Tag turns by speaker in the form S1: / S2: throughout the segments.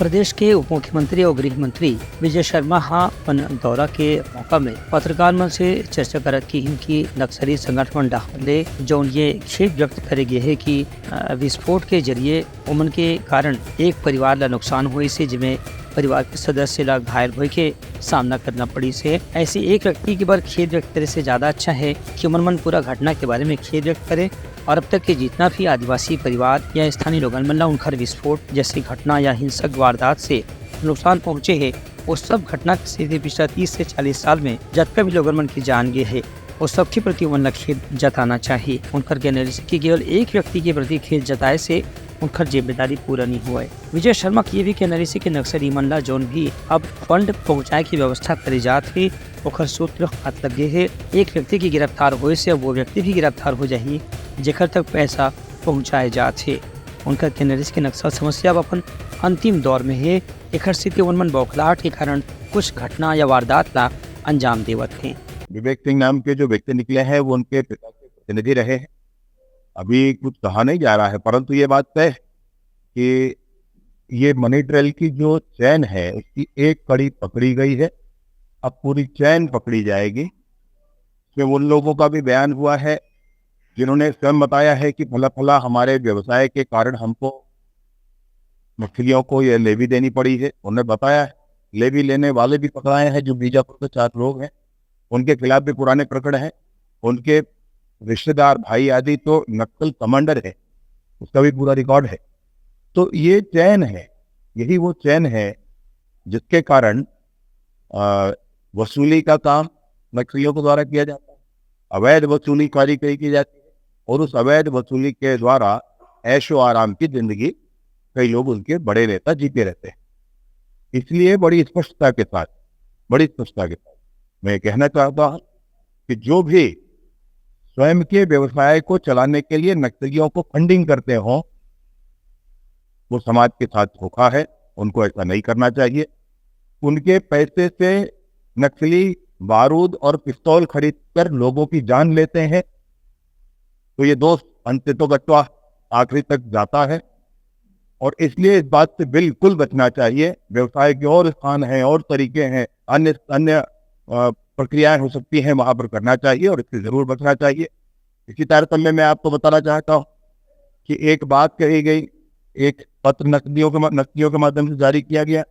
S1: प्रदेश के उप मुख्यमंत्री और गृह मंत्री विजय शर्मा अपन दौरा के मौका में पत्रकार मन से चर्चा करत की कि नक्सली संगठन डाले जो ये खेद व्यक्त करे गए है कि विस्फोट के जरिए उमन के कारण एक परिवार ला नुकसान हुए से जिसमें परिवार के सदस्य ला घायल हुए के सामना करना पड़ी से ऐसे एक व्यक्ति के बारे खेद व्यक्त करे से ज्यादा अच्छा है कि उमन पूरा घटना के बारे में खेद व्यक्त करे और अब तक के जितना भी आदिवासी परिवार या स्थानीय लोगन मन ला उनकर विस्फोट जैसी घटना या हिंसक वारदात से नुकसान पहुँचे है वो सब घटना से पिछले 30 से 40 साल में जितना भी लोगन मन की जान गए है वो सबके प्रति उमन ला खेद जताना चाहिए। उनकर कहने से कि केवल एक व्यक्ति के प्रति खेद जताए से उनकर जिम्मेदारी पूरा नहीं हुआ है। विजय शर्मा की ये भी कहना से कि नक्सली मन ला जोन भी अब फंड पहुँचाए की व्यवस्था करी जात है ओखर सूत्र हाथ लगे है। एक व्यक्ति की गिरफ्तार होए से वो व्यक्ति भी गिरफ्तार हो जाही जेकर तक पैसा पहुँचाए जाते। उनका कहना से कि नक्सल समस्या अपन अंतिम दौर में है। एक स्थिति उनमन बौखलाहट के कारण कुछ घटना या वारदात ला अंजाम देवत है।
S2: विवेक सिंह नाम के जो व्यक्ति निकले हैं वो उनके पिता के प्रतिनिधि रहे हैं। अभी कुछ कहा नहीं जा रहा है, परंतु ये बात तय कि ये मनी ट्रेल की जो चैन है उसकी एक कड़ी पकड़ी गई है, अब पूरी चैन पकड़ी जाएगी। इसमें उन लोगों का भी बयान हुआ है जिन्होंने स्वयं बताया है कि फला फला हमारे व्यवसाय के कारण हमको मछलियों को ये लेवी देनी पड़ी है। उन्होंने बताया है लेवी लेने वाले भी पकड़ाए हैं जो बीजापुर के 4 लोग हैं, उनके खिलाफ भी पुराने प्रकरण हैं। उनके रिश्तेदार भाई आदि तो नक्सल कमांडर है, उसका भी पूरा रिकॉर्ड है। तो ये चैन है, यही वो चैन है जिसके कारण वसूली का काम नक्सलियों के द्वारा किया जाता है। अवैध वसूली कारी की जाती है और उस अवैध वसूली के द्वारा ऐशो आराम की जिंदगी कई लोग उनके बड़े नेता जीते रहते हैं। इसलिए बड़ी स्पष्टता के साथ मैं कहना चाहता हूं कि जो भी स्वयं के व्यवसाय को चलाने के लिए नक्सलियों को फंडिंग करते हो वो समाज के साथ धोखा है, उनको ऐसा नहीं करना चाहिए। उनके पैसे से नक्सली बारूद और पिस्तौल खरीद कर लोगों की जान लेते हैं तो ये दोस्त अंत तो गत्वा आखिरी तक जाता है और इसलिए इस बात से बिल्कुल बचना चाहिए। व्यवसाय के और स्थान हैं और तरीके हैं, अन्य प्रक्रियाएं हो सकती हैं, वहां पर करना चाहिए और इससे जरूर बचना चाहिए। इसी तारतम्य में आपको बताना चाहता हूं कि एक बात कही गई, एक पत्र नक्सलियों के माध्यम से जारी किया गया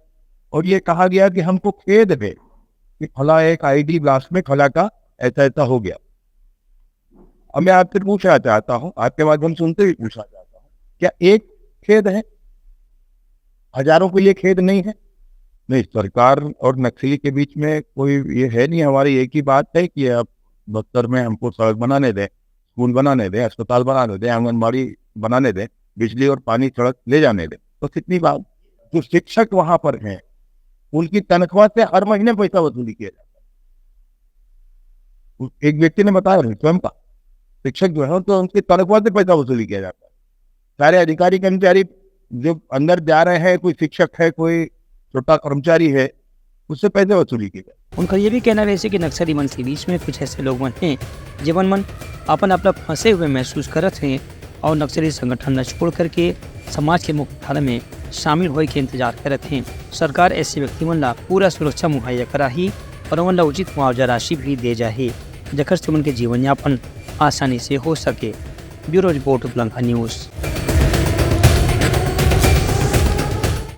S2: और ये कहा गया कि हमको खेद है कि फला एक आईडी ब्लास्ट में फला का ऐसा हो गया। अब मैं आपसे पूछना चाहता हूं, आपके माध्यम सुनते हुए पूछना चाहता हूं, क्या एक खेद है? हजारों के लिए खेद नहीं है? नहीं, सरकार और नक्सली के बीच में कोई ये है नहीं। हमारी एक ही बात है कि अब बस्तर में हमको सड़क बनाने दें, स्कूल बनाने दें, अस्पताल बनाने दें, आंगनबाड़ी बनाने दें, बिजली और पानी सड़क ले जाने दें। तो कितनी बात। जो शिक्षक वहां पर हैं उनकी तनख्वाह से हर महीने पैसा वसूली किया जाता है। एक व्यक्ति ने बताया स्वयं का, शिक्षक जो है तो उनकी तनख्वाह से पैसा वसूली किया जाता है। सारे अधिकारी कर्मचारी जो अंदर जा रहे हैं, कोई शिक्षक है, कोई छोटा कर्मचारी है, उससे पैसे वसूली किए गए।
S1: उनका ये भी कहना वैसे कि नक्सली मन के बीच में कुछ ऐसे लोग हैं जीवन मन अपन अपना फंसे हुए महसूस करत हैं और नक्सली संगठन न छोड़ करके समाज के मुख्य धारा में शामिल होने के इंतजार करत हैं। सरकार ऐसे व्यक्ति मन ला पूरा सुरक्षा मुहैया कराही और उन ला उचित मुआवजा राशि भी दे जाही जखर से उनके जीवन यापन आसानी से हो सके। ब्यूरो रिपोर्ट उपलंघा न्यूज़।